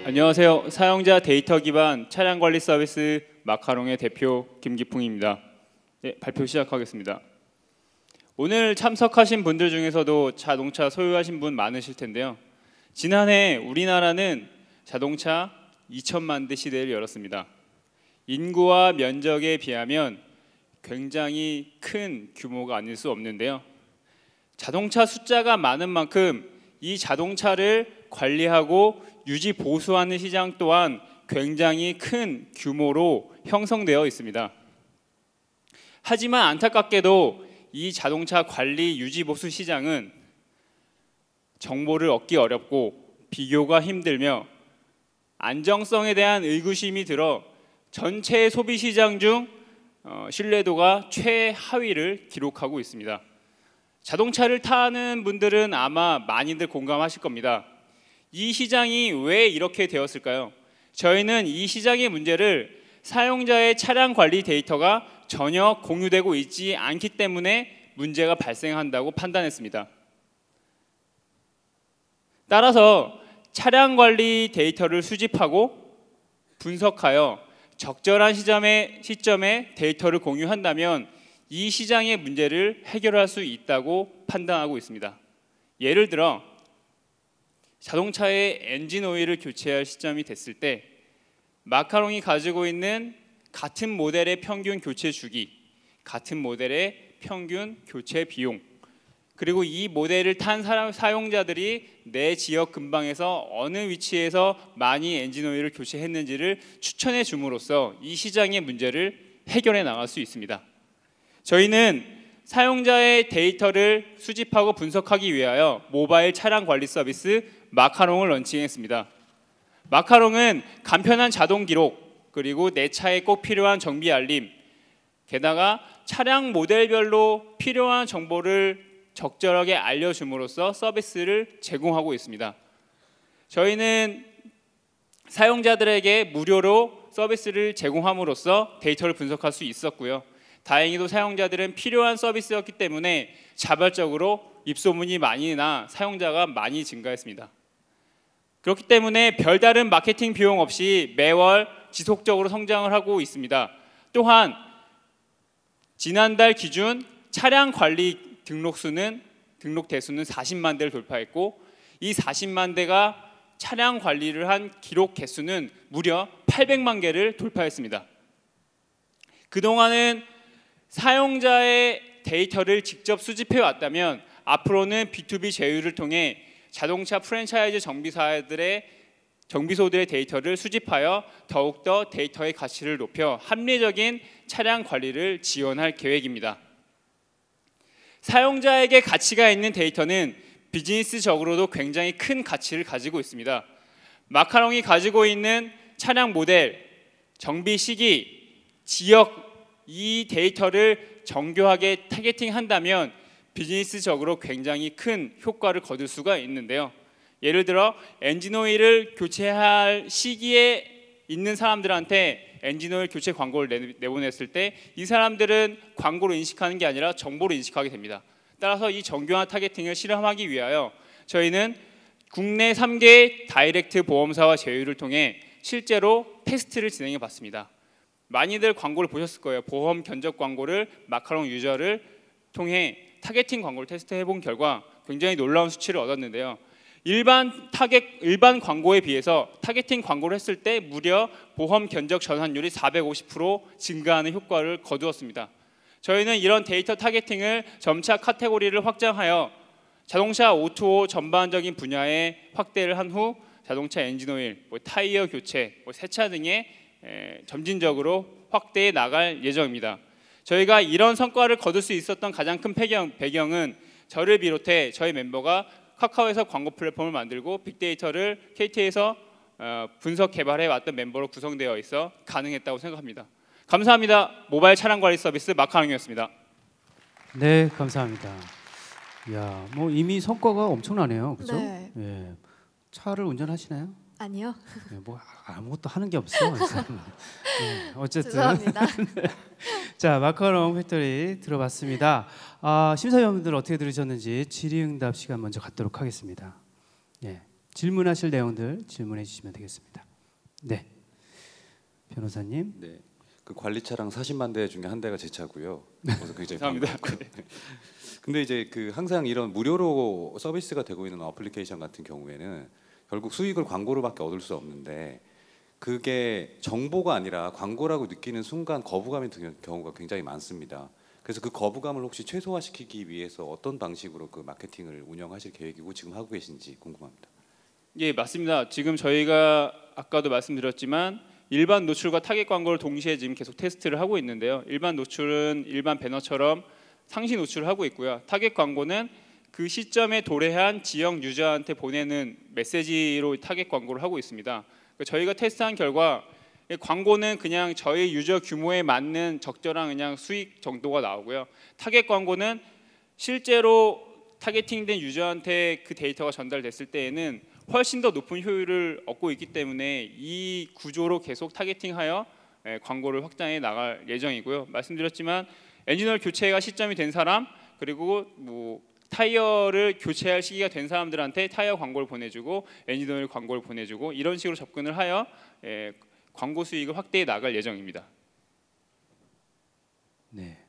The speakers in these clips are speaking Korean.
안녕하세요. 사용자 데이터 기반 차량 관리 서비스 마카롱의 대표 김기풍입니다. 네, 발표 시작하겠습니다. 오늘 참석하신 분들 중에서도 자동차 소유하신 분 많으실 텐데요. 지난해 우리나라는 자동차 2천만 대 시대를 열었습니다. 인구와 면적에 비하면 굉장히 큰 규모가 아닐 수 없는데요. 자동차 숫자가 많은 만큼 이 자동차를 관리하고 유지 보수하는 시장 또한 굉장히 큰 규모로 형성되어 있습니다. 하지만 안타깝게도 이 자동차 관리 유지 보수 시장은 정보를 얻기 어렵고 비교가 힘들며 안정성에 대한 의구심이 들어 전체 소비 시장 중 신뢰도가 최하위를 기록하고 있습니다. 자동차를 타는 분들은 아마 많이들 공감하실 겁니다. 이 시장이 왜 이렇게 되었을까요? 저희는 이 시장의 문제를 사용자의 차량 관리 데이터가 전혀 공유되고 있지 않기 때문에 문제가 발생한다고 판단했습니다. 따라서 차량 관리 데이터를 수집하고 분석하여 적절한 시점에 데이터를 공유한다면 이 시장의 문제를 해결할 수 있다고 판단하고 있습니다. 예를 들어 자동차의 엔진 오일을 교체할 시점이 됐을 때 마카롱이 가지고 있는 같은 모델의 평균 교체 주기, 같은 모델의 평균 교체 비용, 그리고 이 모델을 탄 사용자들이 내 지역 근방에서 어느 위치에서 많이 엔진 오일을 교체했는지를 추천해 줌으로써 이 시장의 문제를 해결해 나갈 수 있습니다. 저희는 사용자의 데이터를 수집하고 분석하기 위하여 모바일 차량 관리 서비스 마카롱을 런칭했습니다. 마카롱은 간편한 자동 기록, 그리고 내 차에 꼭 필요한 정비 알림, 게다가 차량 모델별로 필요한 정보를 적절하게 알려줌으로써 서비스를 제공하고 있습니다. 저희는 사용자들에게 무료로 서비스를 제공함으로써 데이터를 분석할 수 있었고요. 다행히도 사용자들은 필요한 서비스였기 때문에 자발적으로 입소문이 많이 나 사용자가 많이 증가했습니다. 그렇기 때문에 별다른 마케팅 비용 없이 매월 지속적으로 성장을 하고 있습니다. 또한 지난달 기준 차량 관리 등록 대수는 40만 대를 돌파했고 이 40만 대가 차량 관리를 한 기록 개수는 무려 800만 개를 돌파했습니다. 그동안은 사용자의 데이터를 직접 수집해 왔다면 앞으로는 B2B 제휴를 통해 자동차 프랜차이즈 정비소들의 데이터를 수집하여 더욱더 데이터의 가치를 높여 합리적인 차량 관리를 지원할 계획입니다. 사용자에게 가치가 있는 데이터는 비즈니스적으로도 굉장히 큰 가치를 가지고 있습니다. 마카롱이 가지고 있는 차량 모델, 정비 시기, 지역 이 데이터를 정교하게 타겟팅한다면 비즈니스적으로 굉장히 큰 효과를 거둘 수가 있는데요. 예를 들어 엔진 오일을 교체할 시기에 있는 사람들한테 엔진 오일 교체 광고를 내보냈을 때 이 사람들은 광고로 인식하는 게 아니라 정보로 인식하게 됩니다. 따라서 이 정교한 타겟팅을 실험하기 위하여 저희는 국내 3개 다이렉트 보험사와 제휴를 통해 실제로 테스트를 진행해 봤습니다. 많이들 광고를 보셨을 거예요. 보험 견적 광고를 마카롱 유저를 통해 타겟팅 광고를 테스트해 본 결과 굉장히 놀라운 수치를 얻었는데요. 일반 광고에 비해서 타겟팅 광고를 했을 때 무려 보험 견적 전환율이 450% 증가하는 효과를 거두었습니다. 저희는 이런 데이터 타겟팅을 점차 카테고리를 확장하여 자동차 O2O 전반적인 분야에 확대를 한 후 자동차 엔진 오일, 타이어 교체, 세차 등의 점진적으로 확대해 나갈 예정입니다. 저희가 이런 성과를 거둘 수 있었던 가장 큰 배경은 저를 비롯해 저희 멤버가 카카오에서 광고 플랫폼을 만들고 빅데이터를 KT에서 분석 개발해 왔던 멤버로 구성되어 있어 가능했다고 생각합니다. 감사합니다. 모바일 차량 관리 서비스 마카롱이었습니다. 네, 감사합니다. 야, 뭐 이미 성과가 엄청나네요, 그렇죠? 네. 예, 차를 운전하시나요? 아니요. 예, 뭐 아무것도 하는 게 없어. 예, 어쨌든 죄송합니다. 자, 마카롱 팩토리 들어봤습니다. 심사위원분들 어떻게 들으셨는지 질의응답 시간 먼저 갖도록 하겠습니다. 예. 질문하실 내용들 질문해 주시면 되겠습니다. 네, 변호사님. 네, 그 관리 차량 40만 대 중에 한 대가 제 차고요. 그래서 굉장히 감사합니다. 반갑고요. 근데 이제 그 항상 이런 무료로 서비스가 되고 있는 어플리케이션 같은 경우에는 결국 수익을 광고로밖에 얻을 수 없는데 그게 정보가 아니라 광고라고 느끼는 순간 거부감이 드는 경우가 굉장히 많습니다. 그래서 그 거부감을 혹시 최소화시키기 위해서 어떤 방식으로 그 마케팅을 운영하실 계획이고 지금 하고 계신지 궁금합니다. 예, 맞습니다. 지금 저희가 아까도 말씀드렸지만 일반 노출과 타겟 광고를 동시에 지금 계속 테스트를 하고 있는데요. 일반 노출은 일반 배너처럼 상시 노출을 하고 있고요. 타겟 광고는 그 시점에 도래한 지역 유저한테 보내는 메시지로 타겟 광고를 하고 있습니다. 저희가 테스트한 결과 광고는 그냥 저희 유저 규모에 맞는 적절한 그냥 수익 정도가 나오고요. 타겟 광고는 실제로 타겟팅된 유저한테 그 데이터가 전달됐을 때에는 훨씬 더 높은 효율을 얻고 있기 때문에 이 구조로 계속 타겟팅하여 광고를 확장해 나갈 예정이고요. 말씀드렸지만 엔진오일 교체가 시점이 된 사람 그리고 뭐 타이어를 교체할 시기가 된 사람들한테 타이어 광고를 보내주고 엔진오일 광고를 보내주고 이런 식으로 접근을 하여 광고 수익을 확대해 나갈 예정입니다. 네,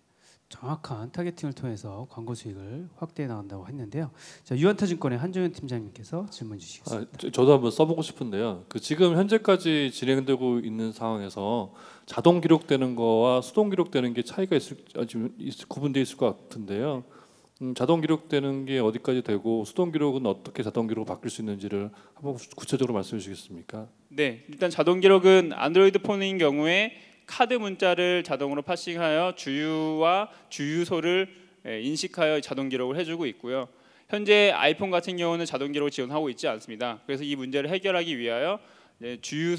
정확한 타겟팅을 통해서 광고 수익을 확대해 나간다고 했는데요. 자, 유한타증권의 한종현 팀장님께서 질문 주시겠습니다. 저도 한번 써보고 싶은데요. 그 지금 현재까지 진행되고 있는 상황에서 자동 기록되는 거와 수동 기록되는 게 차이가 구분되어 있을 것 같은데요. 자동 기록되는 게 어디까지 되고 수동 기록은 어떻게 자동 기록으로 바뀔 수 있는지를 한번 구체적으로 말씀해 주시겠습니까? 네, 일단 자동 기록은 안드로이드 폰인 경우에 카드 문자를 자동으로 파싱하여 주유와 주유소를 인식하여 자동 기록을 해주고 있고요. 현재 아이폰 같은 경우는 자동 기록을 지원하고 있지 않습니다. 그래서 이 문제를 해결하기 위하여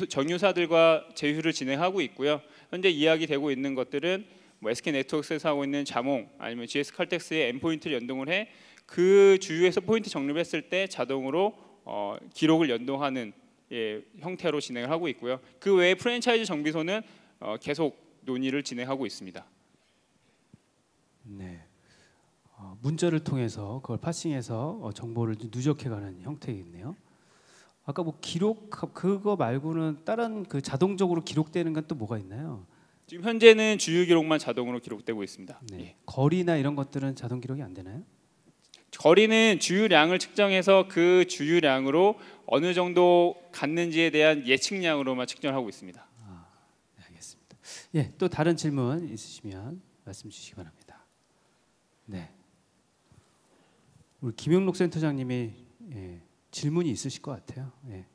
정유사들과 제휴를 진행하고 있고요. 현재 이야기되고 있는 것들은 뭐 SK네트워크에서 하고 있는 자몽 아니면 GS칼텍스의 end포인트를 연동을 해 그 주유에서 포인트 적립했을 때 자동으로 기록을 연동하는 형태로 진행을 하고 있고요. 그 외에 프랜차이즈 정비소는 계속 논의를 진행하고 있습니다. 네, 문자를 통해서 그걸 파싱해서 정보를 누적해가는 형태이겠네요. 아까 뭐 기록 그거 말고는 다른 그 자동적으로 기록되는 건 또 뭐가 있나요? 지금 현재는 주유 기록만 자동으로 기록되고 있습니다. 네. 예. 거리나 이런 것들은 자동 기록이 안 되나요? 거리는 주유량을 측정해서 그 주유량으로 어느 정도 갔는지에 대한 예측량으로만 측정하고 있습니다. 네, 알겠습니다. 예, 또 다른 질문 있으시면 말씀 주시기 바랍니다. 네, 우리 김영록 센터장님이 질문이 있으실 것 같아요. 예.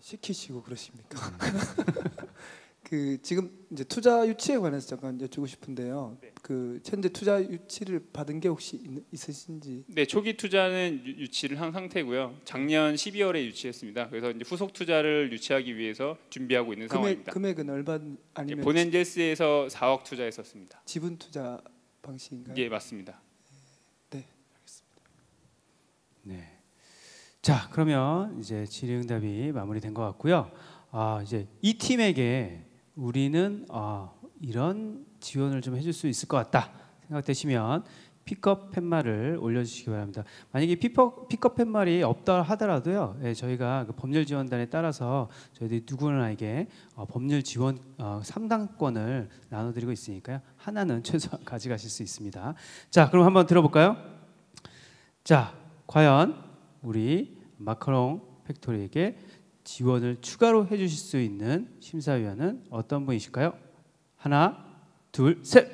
시키시고 그러십니까? 그 지금 이제 투자 유치에 관해서 잠깐 여쭈고 싶은데요. 네. 그 현재 투자 유치를 받은 게 혹시 있으신지? 네, 초기 투자는 유치를 한 상태고요. 작년 12월에 유치했습니다. 그래서 이제 후속 투자를 유치하기 위해서 준비하고 있는 상황입니다. 금액은 얼마 아니면 예, 본엔젤스에서 4억 투자했었습니다. 지분 투자 방식인가요? 예, 맞습니다. 네, 알겠습니다. 네. 자, 그러면 이제 질의응답이 마무리된 것 같고요. 이제 이 팀에게 우리는 이런 지원을 좀 해줄 수 있을 것 같다 생각되시면 픽업 팻말을 올려주시기 바랍니다. 만약에 픽업 팻말이 없다 하더라도요, 저희가 그 법률 지원단에 따라서 저희들이 누구나에게 법률 지원 상담권을 나눠드리고 있으니까요. 하나는 최소한 가져가실 수 있습니다. 자, 그럼 한번 들어볼까요? 자, 과연 우리 마카롱 팩토리에게 지원을 추가로 해주실 수 있는 심사위원은 어떤 분이실까요? 하나, 둘, 셋.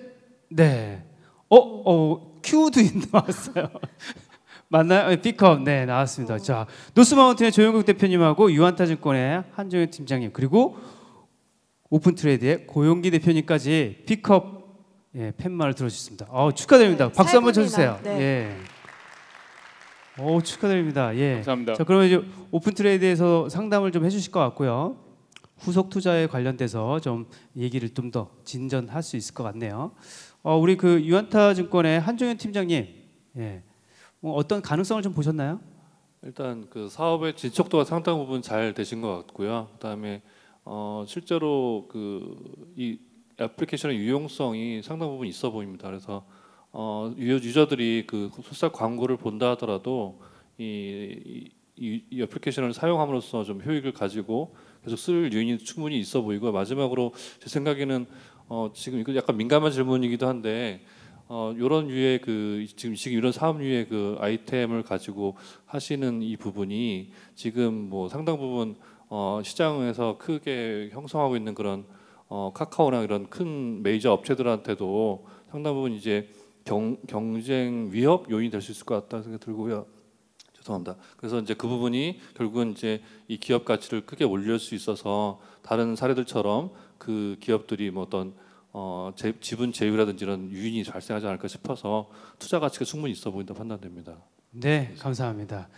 네. 큐도 나왔어요. 맞나요? 픽업. 네, 나왔습니다. 자, 노스마운틴의 조영국 대표님하고 유한타증권의 한종현 팀장님 그리고 오픈트레이드의 고용기 대표님까지 픽업 팻말을 들어주셨습니다. 축하드립니다. 네, 박수 한번 쳐주세요. 네. 예. 축하드립니다. 예. 감사합니다. 자, 그러면 이제 오픈트레이드에서 상담을 좀 해주실 것 같고요. 후속 투자에 관련돼서 좀 얘기를 좀 더 진전할 수 있을 것 같네요. 우리 그 유한타증권의 한종현 팀장님, 뭐 어떤 가능성을 좀 보셨나요? 일단 그 사업의 진척도가 상당 부분 잘 되신 것 같고요. 그다음에 실제로 그 이 애플리케이션의 유용성이 상당 부분 있어 보입니다. 그래서 유저들이 그 소셜 광고를 본다 하더라도 이 애플리케이션을 사용함으로써 좀 효익을 가지고 계속 쓸 요인이 충분히 있어 보이고 마지막으로 제 생각에는 지금 이거 약간 민감한 질문이기도 한데 이런 유의 지금 이런 사업 유의 아이템을 가지고 하시는 이 부분이 지금 뭐 상당 부분 시장에서 크게 형성하고 있는 그런 카카오나 이런 큰 메이저 업체들한테도 상당 부분 이제 경쟁 위협 요인이 될 수 있을 것 같다는 생각이 들고요. 죄송합니다. 그래서 이제 그 부분이 결국은 이제 이 기업 가치를 크게 올릴 수 있어서 다른 사례들처럼 그 기업들이 뭐 어떤 지분 제휴라든지 이런 유인이 발생하지 않을까 싶어서 투자 가치가 충분히 있어 보인다 판단됩니다. 네, 감사합니다.